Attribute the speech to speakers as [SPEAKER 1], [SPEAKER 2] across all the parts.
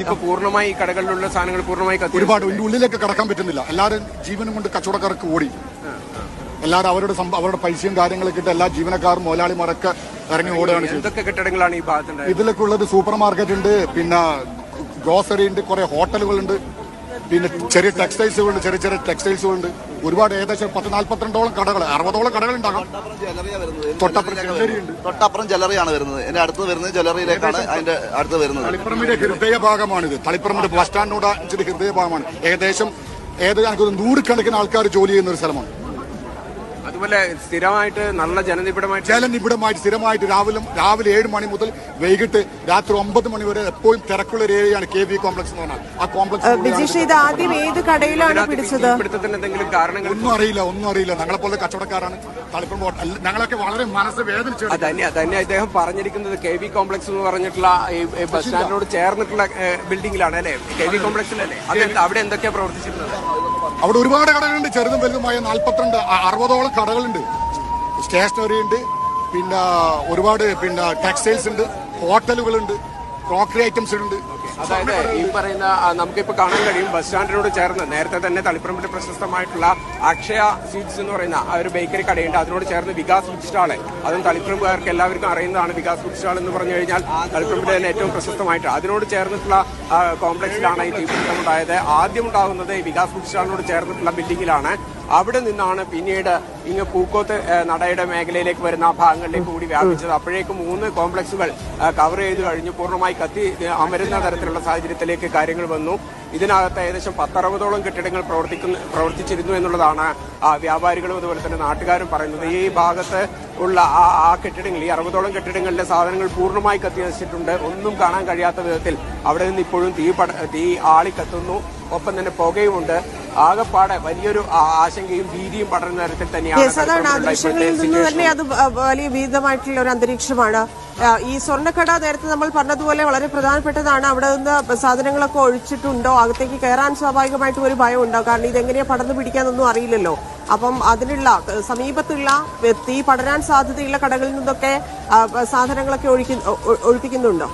[SPEAKER 1] ഇതിപ്പോ പൂർണ്ണമായി കടകളിലുള്ള സാധനങ്ങൾ പൂർണ്ണമായി
[SPEAKER 2] ഒരുപാട് ഉള്ളിലേക്ക് കടക്കാൻ പറ്റുന്നില്ല. എല്ലാവരും ജീവനും കൊണ്ട് കച്ചവടക്കാർക്ക് ഓടി. എല്ലാവരും അവരുടെ പൈസയും കാര്യങ്ങളൊക്കെ ഇട്ട് എല്ലാ ജീവനക്കാരും മുതലാളിമാരൊക്കെ ഇറങ്ങി ഓടുകയാണ്.
[SPEAKER 1] എന്തൊക്കെ കെട്ടിടങ്ങളാണ് ഈ ഭാഗത്തുണ്ട്?
[SPEAKER 2] ഇതിലൊക്കെ ഉള്ളത് സൂപ്പർ മാർക്കറ്റ് ഉണ്ട്, പിന്നെ ഗ്രോസറി ഉണ്ട്, കുറെ ഹോട്ടലുകളുണ്ട്, പിന്നെ ചെറിയ ടെക്സ്റ്റൈൽസുകളുണ്ട്, ചെറിയ ടെക്സ്റ്റൈൽസുകളുണ്ട്. ഒരുപാട് ഏകദേശം 40-42ഓളം കടകൾ, 60ഓളം കടകൾ ഉണ്ടാകാം.
[SPEAKER 3] തൊട്ടപ്പുറം ജ്വല്ലറിയാണ് വരുന്നത്. എന്റെ അടുത്ത് വരുന്നത് ജ്വല്ലറിയിലേക്കാണ്. അതിന്റെ അടുത്ത് വരുന്നത്
[SPEAKER 2] തളിപ്പറമ്പിന്റെ ഹൃദയഭാഗമാണിത്. തളിപ്പറമ്പിന്റെ ബസ് സ്റ്റാൻഡിനോട് ഹൃദയഭാഗമാണ്. ഏകദേശം 100 ആൾക്കാർ ജോലി ചെയ്യുന്ന ഒരു സ്ഥലമാണ്.
[SPEAKER 1] അതുപോലെ സ്ഥിരമായിട്ട് നല്ല ജനനിബിഡമായിട്ട്
[SPEAKER 2] സ്ഥിരമായിട്ട് രാവിലെ 7 മണി മുതൽ വൈകിട്ട് രാത്രി 9 മണി വരെ എപ്പോഴും തിരക്കുള്ള ഒരു ഏരിയയാണ് KV കോംപ്ലക്സ് എന്ന് പറഞ്ഞാൽ. ആ കോംപ്ലക്സ്
[SPEAKER 4] ഇത് ആദ്യം ഏത് കടയിലാണ് പിടിച്ചത്?
[SPEAKER 2] ഒന്നും അറിയില്ല. ഞങ്ങളെ പോലെ കച്ചവടക്കാരാണ്. ഞങ്ങളൊക്കെ വളരെ മനസ്സ് വേദനിച്ചു.
[SPEAKER 1] തന്നെ അദ്ദേഹം പറഞ്ഞിരിക്കുന്നത് KV കോംപ്ലക്സ് എന്ന് പറഞ്ഞിട്ടുള്ള ഈ ബസ് സ്റ്റാൻഡിനോട് ചേർന്നിട്ടുള്ള ബിൽഡിംഗിലാണ് അല്ലെ? KV കോംപ്ലക്സിലല്ലേ? അവിടെ എന്തൊക്കെയാ പ്രവർത്തിച്ചിരുന്നത്?
[SPEAKER 2] അവിടെ ഒരുപാട് കടകളുണ്ട്, ചെറുതും വലുതുമായ 40-60ഓളം കടകളുണ്ട്. സ്റ്റേഷനറി ഉണ്ട്, പിന്നെ ഒരുപാട് ടെക്സ്റ്റൈൽസ് ഉണ്ട്, ഹോട്ടലുകളുണ്ട്, ക്രോക്കറി ഐറ്റംസ് ഉണ്ട്.
[SPEAKER 1] അതായത് ഈ പറയുന്ന നമുക്കിപ്പോ കാണാൻ കഴിയും ബസ് സ്റ്റാൻഡിനോട് ചേർന്ന് നേരത്തെ തന്നെ തളിപ്പറമ്പിന്റെ പ്രശസ്തമായിട്ടുള്ള അക്ഷയ സ്വീറ്റ്സ് എന്ന് പറയുന്ന ഒരു ബേക്കറി കടയുണ്ട്. അതിനോട് ചേർന്ന് വികാസ് ഫുഡ് സ്റ്റാള്, അതും തളിപ്പറമ്പുകാർക്ക് എല്ലാവർക്കും അറിയുന്നതാണ്. വികാസ് ഫുഡ് സ്റ്റാൾ എന്ന് പറഞ്ഞു കഴിഞ്ഞാൽ തളിപ്പറമ്പിന്റെ തന്നെ ഏറ്റവും പ്രശസ്തമായിട്ട് അതിനോട് ചേർന്നിട്ടുള്ള കോംപ്ലക്സിലാണ് ഈ തീപിടുത്തം ഉണ്ടായത്. ആദ്യം ഉണ്ടാകുന്നത് ഈ വികാസ് ഫുഡ് സ്റ്റാളിനോട് ചേർന്നിട്ടുള്ള ബിൽഡിംഗിലാണ്. അവിടെ നിന്നാണ് പിന്നീട് ഇങ്ങ് പൂക്കോത്ത് നടയുടെ മേഖലയിലേക്ക് വരുന്ന ആ ഭാഗങ്ങളിലേക്ക് കൂടി വ്യാപിച്ചത്. അപ്പോഴേക്കും 3 കോംപ്ലക്സുകൾ കവർ ചെയ്ത് കഴിഞ്ഞു. പൂർണ്ണമായി കത്തി അമരുന്ന തരത്തിലുള്ള സാഹചര്യത്തിലേക്ക് കാര്യങ്ങൾ വന്നു. ഇതിനകത്ത് ഏകദേശം 10-60ഓളം കെട്ടിടങ്ങൾ പ്രവർത്തിച്ചിരുന്നു എന്നുള്ളതാണ് വ്യാപാരികളും അതുപോലെ തന്നെ നാട്ടുകാരും പറയുന്നത്. ഈ ഭാഗത്ത് ഉള്ള ആ കെട്ടിടങ്ങൾ, ഈ 60ഓളം കെട്ടിടങ്ങളിലെ സാധനങ്ങൾ പൂർണ്ണമായി കത്തി നശിച്ചിട്ടുണ്ട്. ഒന്നും കാണാൻ കഴിയാത്ത വിധത്തിൽ അവിടെ നിന്ന് ഇപ്പോഴും തീ ആളിക്കത്തുന്നു. ഒപ്പം തന്നെ പുകയുമുണ്ട്. ആകെപ്പാടെ വലിയൊരു ആശങ്കയും ഭീതിയും പടരുന്ന തരത്തിൽ തന്നെയാണ്.
[SPEAKER 4] ദൃശ്യങ്ങളിൽ നിന്ന് തന്നെ അത് വലിയ ഭീതമായിട്ടുള്ള ഒരു അന്തരീക്ഷമാണ്. ഈ സ്വർണ്ണക്കട നേരത്തെ നമ്മൾ പറഞ്ഞതുപോലെ വളരെ പ്രധാനപ്പെട്ടതാണ്. അവിടെ നിന്ന് സാധനങ്ങളൊക്കെ ഒഴിച്ചിട്ടുണ്ടോ, അകത്തേക്ക് കയറാൻ സ്വാഭാവികമായിട്ടും ഒരു ഭയം ഉണ്ടാവും. കാരണം ഇതെങ്ങനെയാ പടർന്നു പിടിക്കാന്നൊന്നും അറിയില്ലല്ലോ. അപ്പം അതിനുള്ള സമീപത്തുള്ള തീ പടരാൻ സാധ്യതയുള്ള കടകളിൽ നിന്നൊക്കെ സാധനങ്ങളൊക്കെ ഒഴിപ്പിക്കുന്നുണ്ടോ?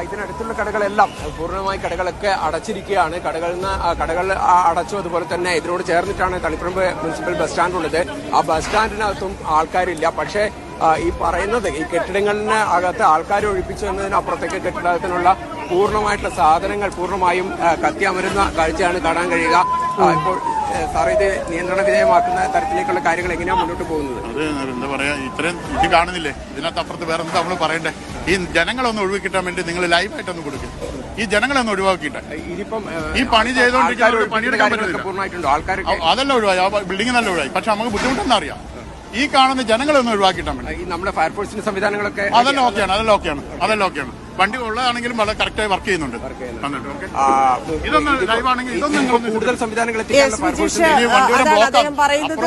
[SPEAKER 1] ഇതിനടുത്തുള്ള കടകളെല്ലാം പൂർണ്ണമായി കടകളൊക്കെ അടച്ചിരിക്കുകയാണ്. കടകൾ അടച്ചു. അതുപോലെ തന്നെ ഇതിനോട് ചേർന്നിട്ടാണ് തളിപ്പറമ്പ് മുനിസിപ്പൽ ബസ് സ്റ്റാൻഡ് ഉള്ളത്. ആ ബസ് സ്റ്റാൻഡിനകത്തും ആൾക്കാരില്ല. പക്ഷേ ഈ പറയുന്നത് ഈ കെട്ടിടങ്ങളിന് അകത്ത് ആൾക്കാരെ ഒഴിപ്പിച്ചു എന്നതിനപ്പുറത്തേക്ക് കെട്ടിടത്തിനുള്ള പൂർണ്ണമായിട്ടുള്ള സാധനങ്ങൾ പൂർണ്ണമായും കത്തിയമരുന്ന കാഴ്ചയാണ് കാണാൻ കഴിയുക. ഇപ്പോൾ സാർ ഇത് നിയന്ത്രണ വിധേയമാക്കുന്ന തരത്തിലേക്കുള്ള കാര്യങ്ങൾ എങ്ങനെയാണ് മുന്നോട്ട് പോകുന്നത്?
[SPEAKER 5] അത് എന്താ പറയാ, ഇത്രയും ഇത് കാണുന്നില്ലേ? ഇതിനകത്ത് അപ്പുറത്ത് വേറെ എന്താ നമ്മൾ പറയണ്ടേ? ഈ ജനങ്ങളൊന്ന് ഒഴിവാക്കിട്ടാൻ വേണ്ടി നിങ്ങൾ ലൈവായിട്ടൊന്ന് കൊടുക്കും. ഈ ജനങ്ങളൊന്ന് ഒഴിവാക്കിട്ടെ.
[SPEAKER 1] ഇതിപ്പം
[SPEAKER 5] ഈ പണി ചെയ്തോണ്ടിരിക്കുന്ന പണിയെടുക്കാൻ പറ്റുന്നില്ല.
[SPEAKER 1] പൂർണ്ണമായിട്ടുണ്ടോ ആൾക്കാർ?
[SPEAKER 5] അതെല്ലാം ഒഴിവായി, ആ ബിൽഡിംഗ് നല്ല ഒഴിവായി. പക്ഷെ നമുക്ക് ബുദ്ധിമുട്ടെന്ന് അറിയാം. ഈ കാണുന്ന ജനങ്ങളൊന്ന് ഒഴിവാക്കിയിട്ടാൻ വേണ്ടി
[SPEAKER 1] നമ്മുടെ ഫയർഫോഴ്സിന്റെ സംവിധാനങ്ങളൊക്കെ
[SPEAKER 5] അതെല്ലാം ഓക്കെയാണ്. വണ്ടി ഉള്ളതാണെങ്കിലും വളരെ കറക്റ്റായി വർക്ക് ചെയ്യുന്നുണ്ട്.
[SPEAKER 1] കൂടുതൽ സംവിധാനങ്ങൾ
[SPEAKER 4] അദ്ദേഹം പറയുന്നത്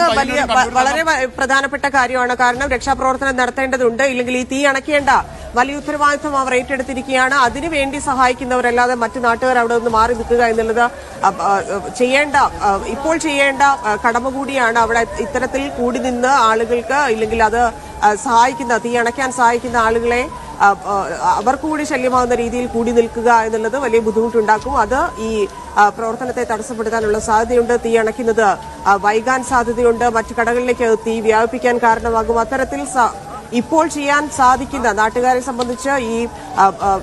[SPEAKER 4] വളരെ പ്രധാനപ്പെട്ട കാര്യമാണ്. കാരണം രക്ഷാപ്രവർത്തനം നടത്തേണ്ടതുണ്ട്. ഇല്ലെങ്കിൽ ഈ തീ അണയ്ക്കേണ്ട വലിയ ഉത്തരവാദിത്വം അവർ ഏറ്റെടുത്തിരിക്കുകയാണ്. അതിനുവേണ്ടി സഹായിക്കുന്നവരല്ലാതെ മറ്റു നാട്ടുകാർ അവിടെ നിന്ന് മാറി നിൽക്കുക എന്നുള്ളത് ഇപ്പോൾ ചെയ്യേണ്ട കടമ കൂടിയാണ്. അവിടെ ഇത്തരത്തിൽ കൂടി നിന്ന് ആളുകൾക്ക്, ഇല്ലെങ്കിൽ അത് തീ അണയ്ക്കാൻ സഹായിക്കുന്ന ആളുകളെ അവർക്ക് കൂടി ശല്യമാകുന്ന രീതിയിൽ കൂടി നിൽക്കുക എന്നുള്ളത് വലിയ ബുദ്ധിമുട്ടുണ്ടാക്കും. അത് ഈ പ്രവർത്തനത്തെ തടസ്സപ്പെടുത്താനുള്ള സാധ്യതയുണ്ട്. തീ അണയ്ക്കുന്നത് വൈകാൻ സാധ്യതയുണ്ട്. മറ്റു കടകളിലേക്ക് തീ വ്യാപിപ്പിക്കാൻ കാരണമാകും. അത്തരത്തിൽ ഇപ്പോൾ ചെയ്യാൻ സാധിക്കുന്ന നാട്ടുകാരെ സംബന്ധിച്ച് ഈ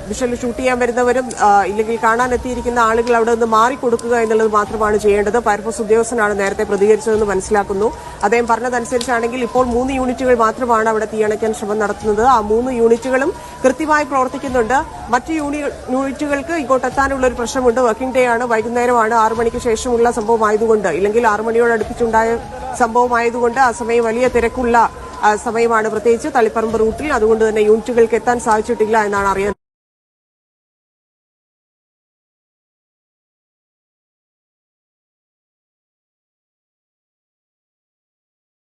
[SPEAKER 4] വിഷ്വൽ ഷൂട്ട് ചെയ്യാൻ വരുന്നവരും ഇല്ലെങ്കിൽ കാണാൻ എത്തിയിരിക്കുന്ന ആളുകൾ അവിടെ നിന്ന് മാറിക്കൊടുക്കുക എന്നുള്ളത് മാത്രമാണ് ചെയ്യേണ്ടത്. ഫയർഫോഴ്സ് ഉദ്യോഗസ്ഥനാണ് നേരത്തെ പ്രതികരിച്ചതെന്ന് മനസ്സിലാക്കുന്നു. അദ്ദേഹം പറഞ്ഞതനുസരിച്ചാണെങ്കിൽ ഇപ്പോൾ 3 യൂണിറ്റുകൾ മാത്രമാണ് അവിടെ തീയണയ്ക്കാൻ ശ്രമം നടത്തുന്നത്. ആ 3 യൂണിറ്റുകളും കൃത്യമായി പ്രവർത്തിക്കുന്നുണ്ട്. മറ്റു യൂണിറ്റുകൾക്ക് ഇങ്ങോട്ടെത്താനുള്ള ഒരു പ്രശ്നമുണ്ട്. വർക്കിംഗ് ഡേ ആണ്, വൈകുന്നേരമാണ്, 6 മണിക്ക് ശേഷമുള്ള സംഭവമായതുകൊണ്ട്, ഇല്ലെങ്കിൽ 6 മണിയോടടുപ്പിച്ചുണ്ടായ സംഭവമായതുകൊണ്ട് ആ സമയം വലിയ തിരക്കുള്ള സമയമാണ്, പ്രത്യേകിച്ച് തളിപ്പറമ്പ് റൂട്ടിൽ. അതുകൊണ്ട് തന്നെ യൂണിറ്റുകൾക്ക് എത്താൻ സാധിച്ചിട്ടില്ല എന്നാണ് അറിയാൻ